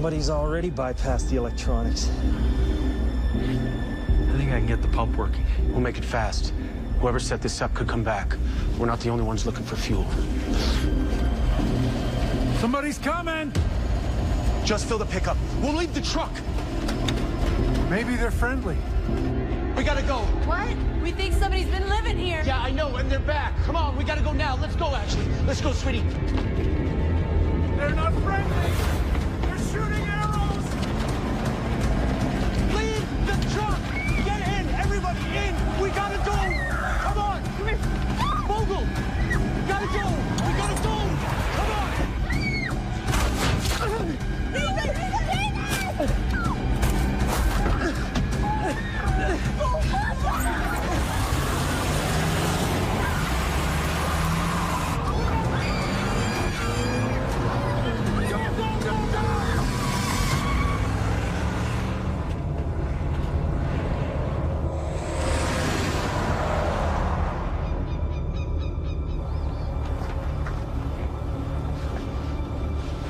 Somebody's already bypassed the electronics. I think I can get the pump working. We'll make it fast. Whoever set this up could come back. We're not the only ones looking for fuel. Somebody's coming! Just fill the pickup. We'll leave the truck. Maybe they're friendly. We gotta go. What? We think somebody's been living here. Yeah, I know, and they're back. Come on, we gotta go now. Let's go, Ashley. Let's go, sweetie. They're not friendly! They're shooting arrows! Leave the truck! Get in! Everybody in! We gotta go! Come on! Come here! Vogel! We gotta go! We gotta go! Come on!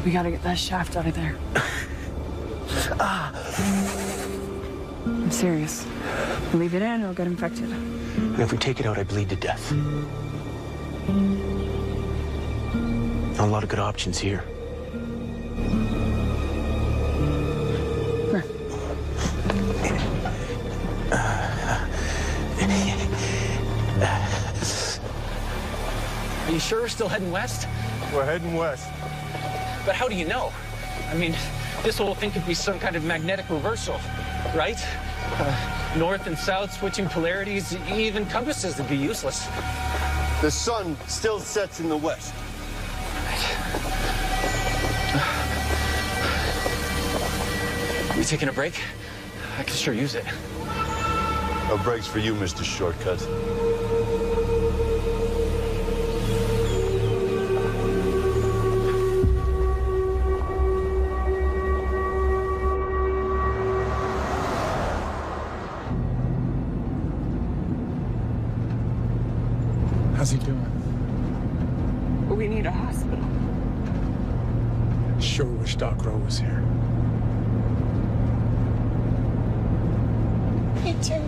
We gotta get that shaft out of there. I'm serious. Leave it in, it'll get infected. And if we take it out, I bleed to death. Not a lot of good options here. Are you sure we're still heading west? We're heading west. But how do you know? I mean, this whole thing could be some kind of magnetic reversal, right? North and south, switching polarities, even compasses would be useless. The sun still sets in the west. You taking a break? I could sure use it. No breaks for you, Mr. Shortcut. How's he doing? We need a hospital. Sure wish Doc Rowe was here. Me too.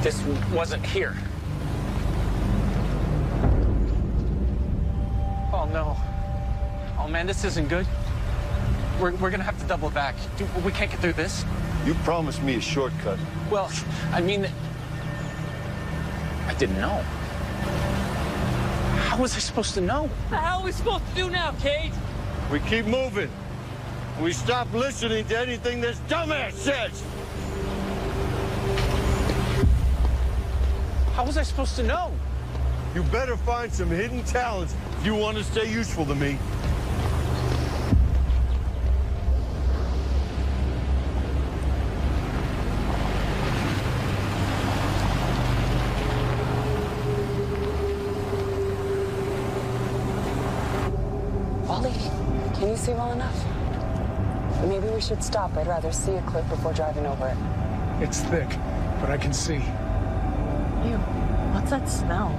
This wasn't here. Oh no. Oh man, this isn't good. We're gonna have to double back. We can't get through this. You promised me a shortcut. Well, I mean, I didn't know. How was I supposed to know? What the hell are we supposed to do now, Cage? We keep moving. We stop listening to anything this dumbass says. How was I supposed to know? You better find some hidden talents if you want to stay useful to me. Can you see well enough? Maybe we should stop. I'd rather see a cliff before driving over it. It's thick, but I can see. Ew, what's that smell?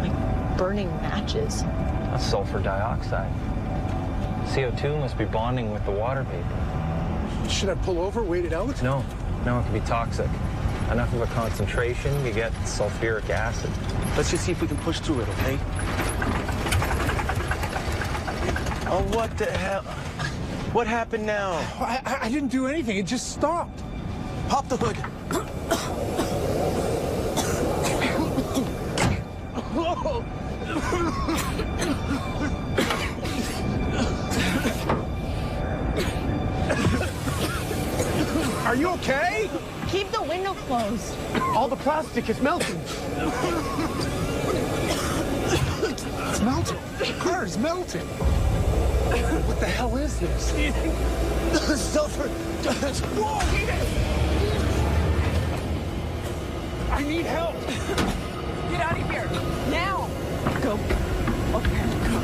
Like burning matches. That's sulfur dioxide. CO2 must be bonding with the water vapor. Should I pull over, wait it out? No, it could be toxic. Enough of a concentration, you get sulfuric acid. Let's just see if we can push through it, okay? Oh, what the hell? What happened now? I didn't do anything. It just stopped. Pop the hood. Are you okay? Keep the window closed. All the plastic is melting. It's melting. The car is melting. What the hell is this? Sulfur. Whoa! I need help. Get out of here, now! Go. Okay, go.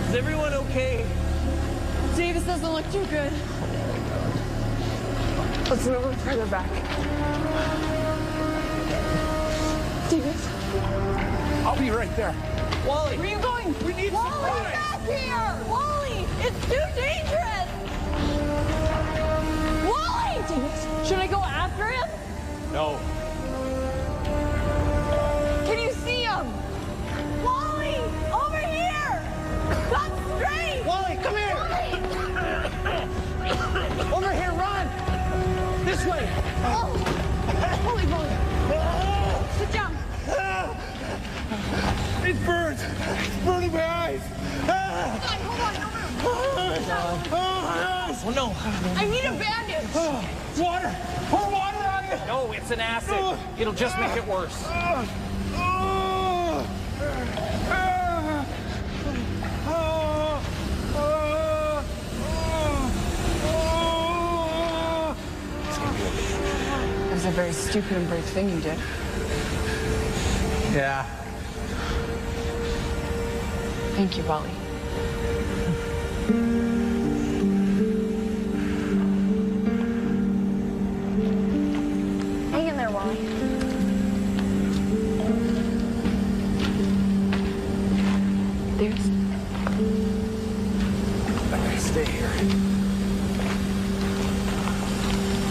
Is everyone okay? Davis doesn't look too good. Let's move him further back. Davis. I'll be right there. Wally! Where are you going? We need Wally, back here! Wally! It's too dangerous! Wally! Davis. Should I go after him? No. Can you see him? Wally! Over here! Come straight! Wally, come here! Over here, run! This way! Oh! Holy moly! Sit down. It burns! It's burning my eyes! Oh, no. I need a bandage. Water! Pour water on it! No, it's an acid. It'll just make it worse. It was a very stupid and brave thing you did. Yeah. Thank you, Wally. Hang in there, Wally. There's... I'm gonna stay here.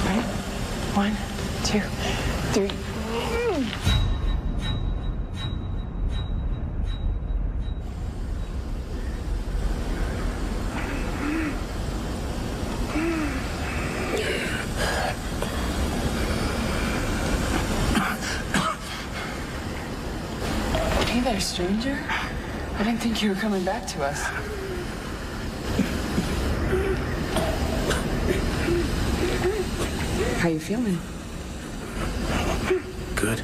Right? 1, 2, 3. Hey there, stranger. I didn't think you were coming back to us. How you feeling? Good.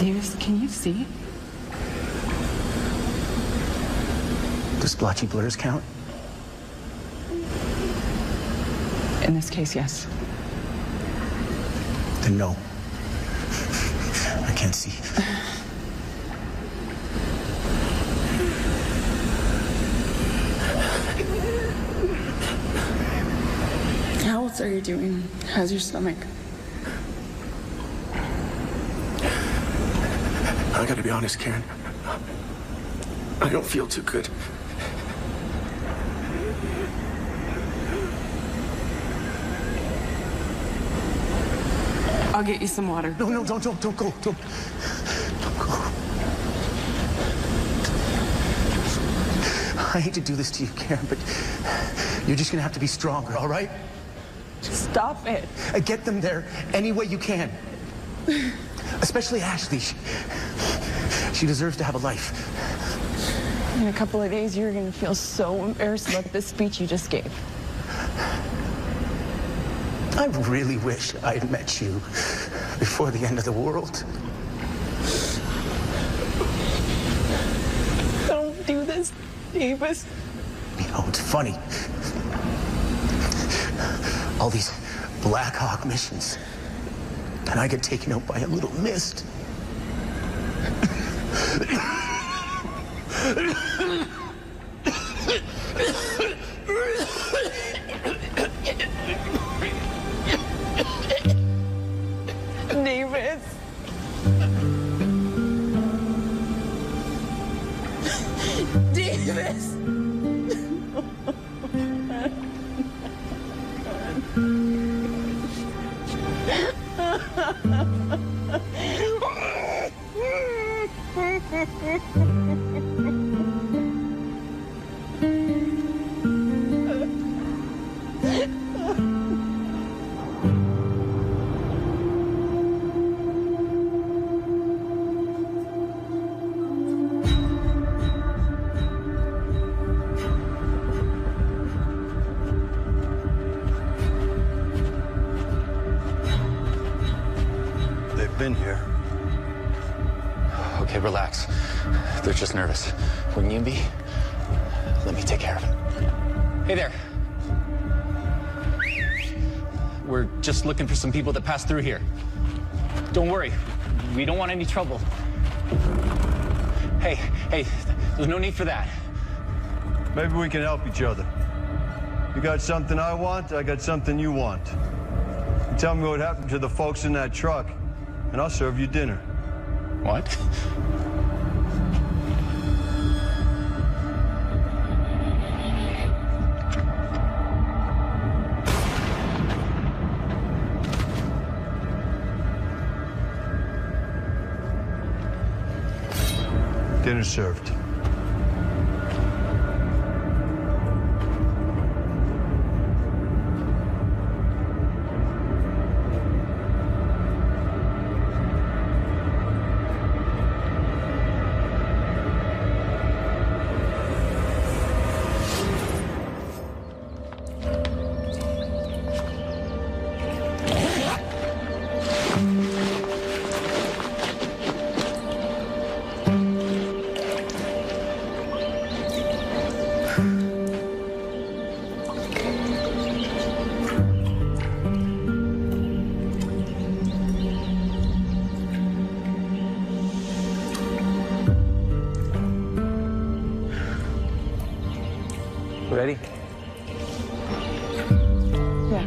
Davis, can you see? Does splotchy blurs count? In this case, yes. Then no. I can't see. How else are you doing? How's your stomach? I gotta be honest, Karen. I don't feel too good. I'll get you some water. No, don't go. Don't go. I hate to do this to you, Karen, but you're just gonna have to be stronger, all right? Stop it. Get them there any way you can. Especially Ashley. She deserves to have a life. In a couple of days, you're going to feel so embarrassed about this speech you just gave. I really wish I had met you before the end of the world. Don't do this, Davis. You know, it's funny. All these Black Hawk missions. And I get taken out by a little mist. Davis. Davis. been here. Okay, relax. They're just nervous. Wouldn't you be? Let me take care of it. Hey there. We're just looking for some people that passed through here. Don't worry. We don't want any trouble. Hey, there's no need for that. Maybe we can help each other. You got something I want, I got something you want. You tell me what happened to the folks in that truck, and I'll serve you dinner. What? Dinner served. Ready? Yeah.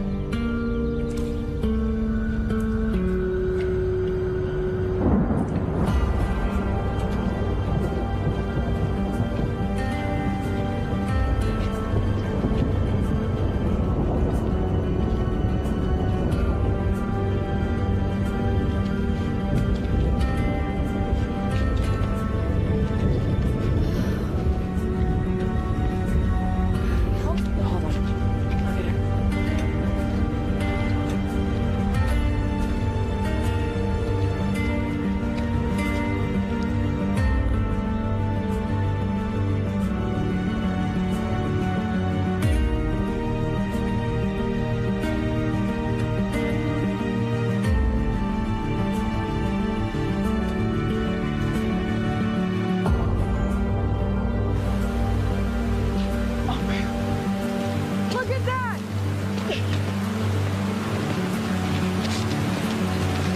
Look at that!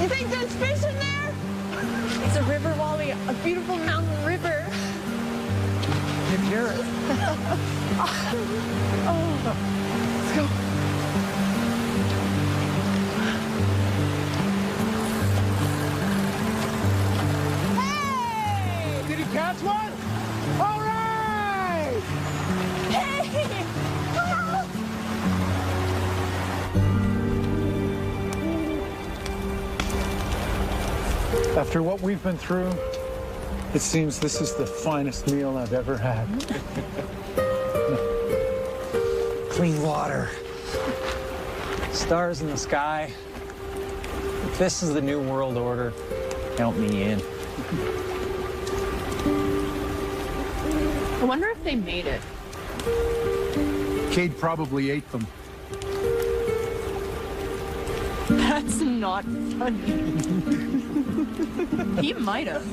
You think there's fish in there? It's a river, Wally, a beautiful mountain river. You hear it? Let's go. Hey! Did he catch one? All right! Hey! Ah! After what we've been through, it seems this is the finest meal I've ever had. Clean water, stars in the sky. If this is the new world order, count me in. I wonder if they made it. Cade probably ate them. That's not funny. He might have.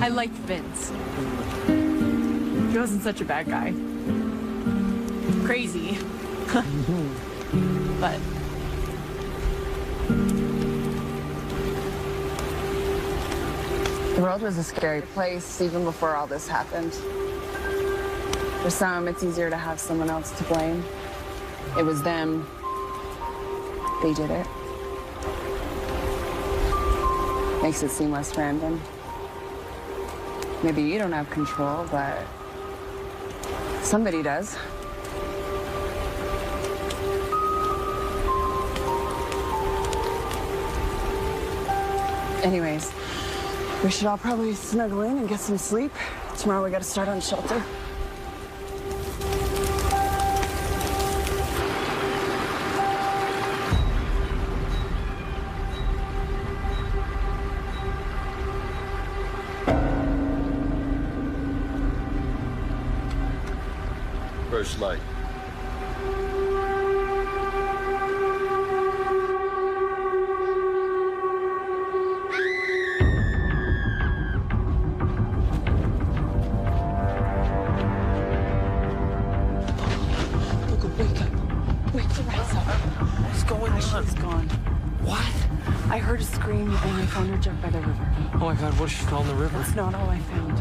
I liked Vince. He wasn't such a bad guy. Crazy. But The world was a scary place even before all this happened. For some, it's easier to have someone else to blame. It was them. They did it. Makes it seem less random. Maybe you don't have control, but somebody does. Anyways, we should all probably snuggle in and get some sleep. Tomorrow we gotta start on shelter. First light. anything, I found her jug by the river. Oh my God, what if she fell in the river? That's not all I found.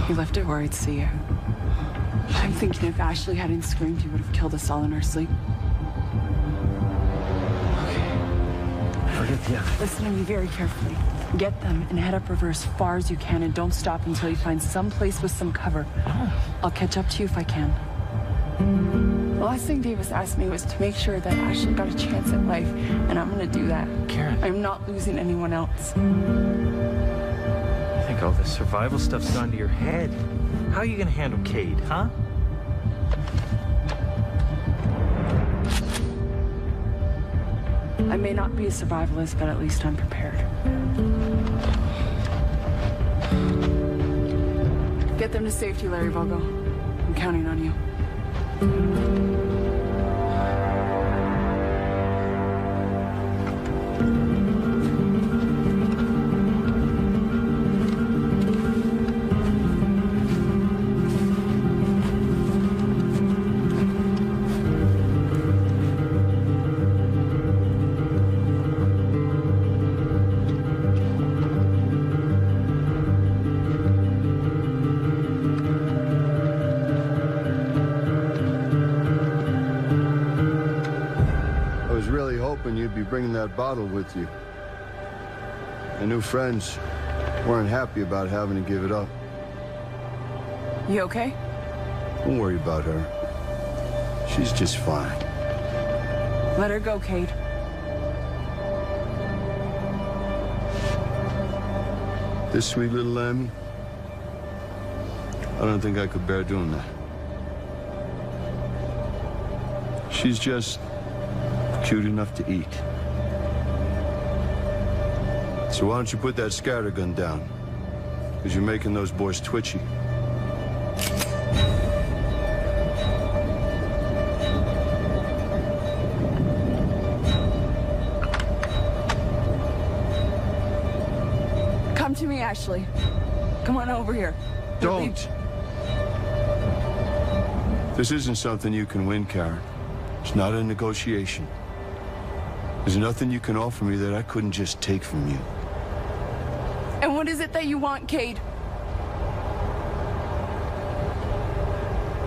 He left it where I'd see you. I'm thinking if Ashley hadn't screamed, he would have killed us all in our sleep. Forget the others. Listen to me very carefully. Get them and head upriver as far as you can, and don't stop until you find some place with some cover. I'll catch up to you if I can. The last thing Davis asked me was to make sure that Ashley got a chance at life, and I'm gonna do that. Karen. I'm not losing anyone else. I think all this survival stuff's gone to your head. How are you gonna handle Cade, huh? I may not be a survivalist, but at least I'm prepared. Get them to safety, Larry Vogel. I'm counting on you. You'd be bringing that bottle with you. My new friends weren't happy about having to give it up. You okay? Don't worry about her. She's just fine. Let her go, Cade. This sweet little Lammy, I don't think I could bear doing that. She's just cute enough to eat. So why don't you put that scattergun down? Because you're making those boys twitchy. Come to me, Ashley. Come on over here. Don't. This isn't something you can win, Karen. It's not a negotiation. There's nothing you can offer me that I couldn't just take from you. And what is it that you want, Cade?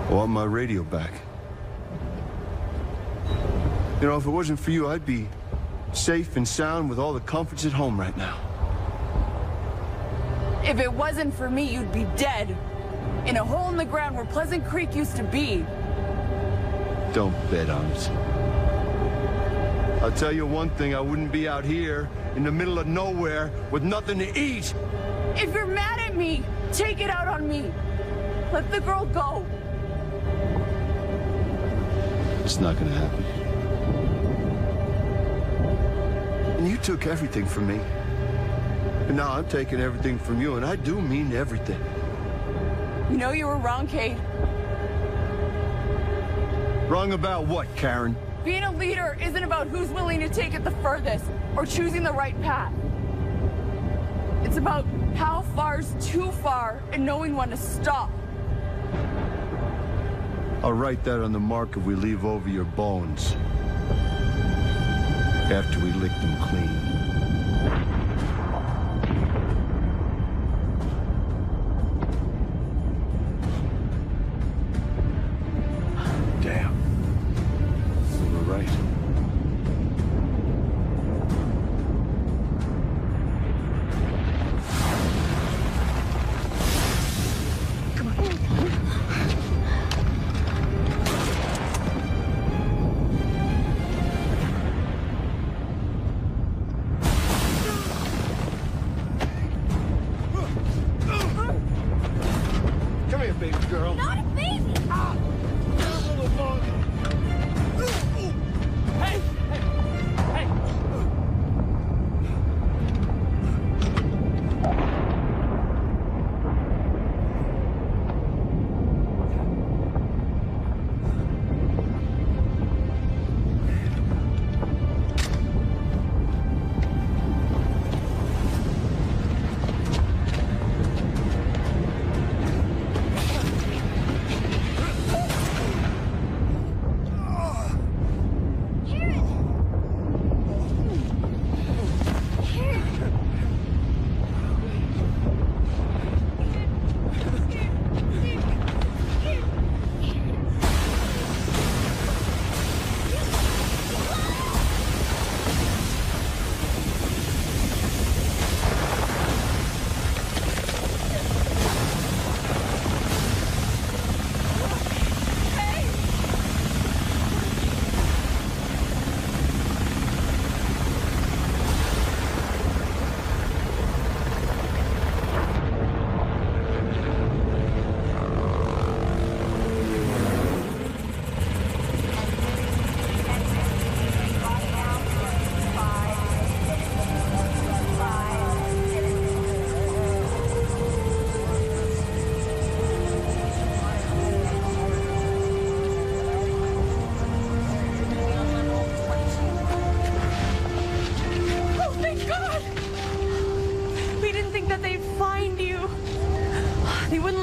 I want my radio back. You know, if it wasn't for you, I'd be safe and sound with all the comforts at home right now. If it wasn't for me, you'd be dead. In a hole in the ground where Pleasant Creek used to be. Don't bet on it. I'll tell you one thing, I wouldn't be out here in the middle of nowhere with nothing to eat. If you're mad at me, take it out on me. Let the girl go. It's not gonna happen. And you took everything from me. And now I'm taking everything from you, and I do mean everything. You know you were wrong, Cade. Wrong about what, Karen? Being a leader isn't about who's willing to take it the furthest or choosing the right path. It's about how far's too far and knowing when to stop. I'll write that on the marker we leave over your bones. After we lick them clean.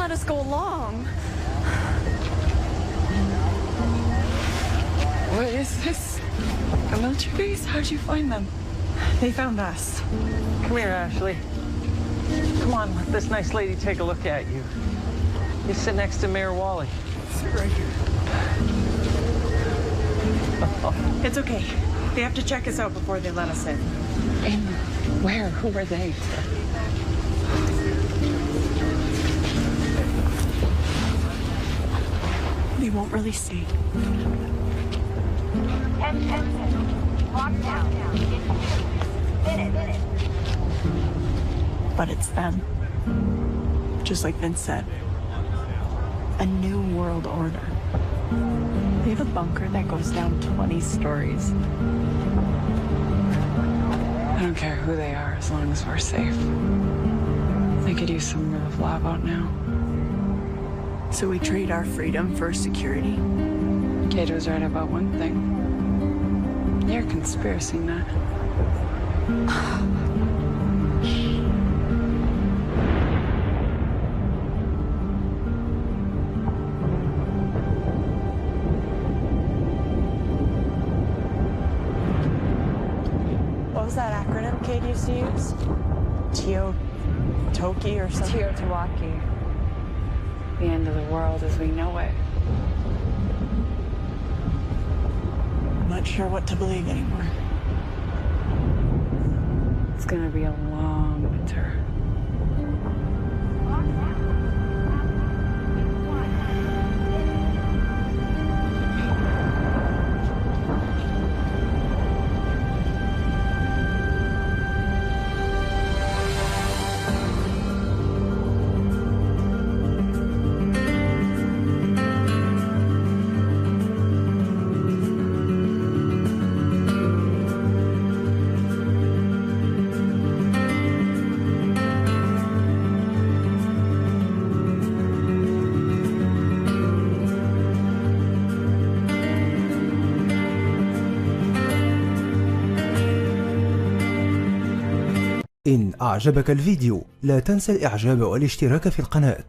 let us go along. What is this? A military base? How'd you find them? They found us. Come here, Ashley. Come on, let this nice lady take a look at you. You sit next to Mayor Wally. Sit right here. It's okay. They have to check us out before they let us in. In where? Who were they? They won't really see. 10 seconds. Lockdown. Minute. But it's them. Just like Vince said. A new world order. They have a bunker that goes down 20 stories. I don't care who they are as long as we're safe. They could use some real lab out now. So we trade our freedom for security? Kate was right about one thing. You're a conspiracy nut. What was that acronym Kate used to use? Toki or something? Teotihuacan. The end of the world as we know it. I'm not sure what to believe anymore. It's gonna be a long winter. إن أعجبك الفيديو لا تنسى الإعجاب والاشتراك في القناة.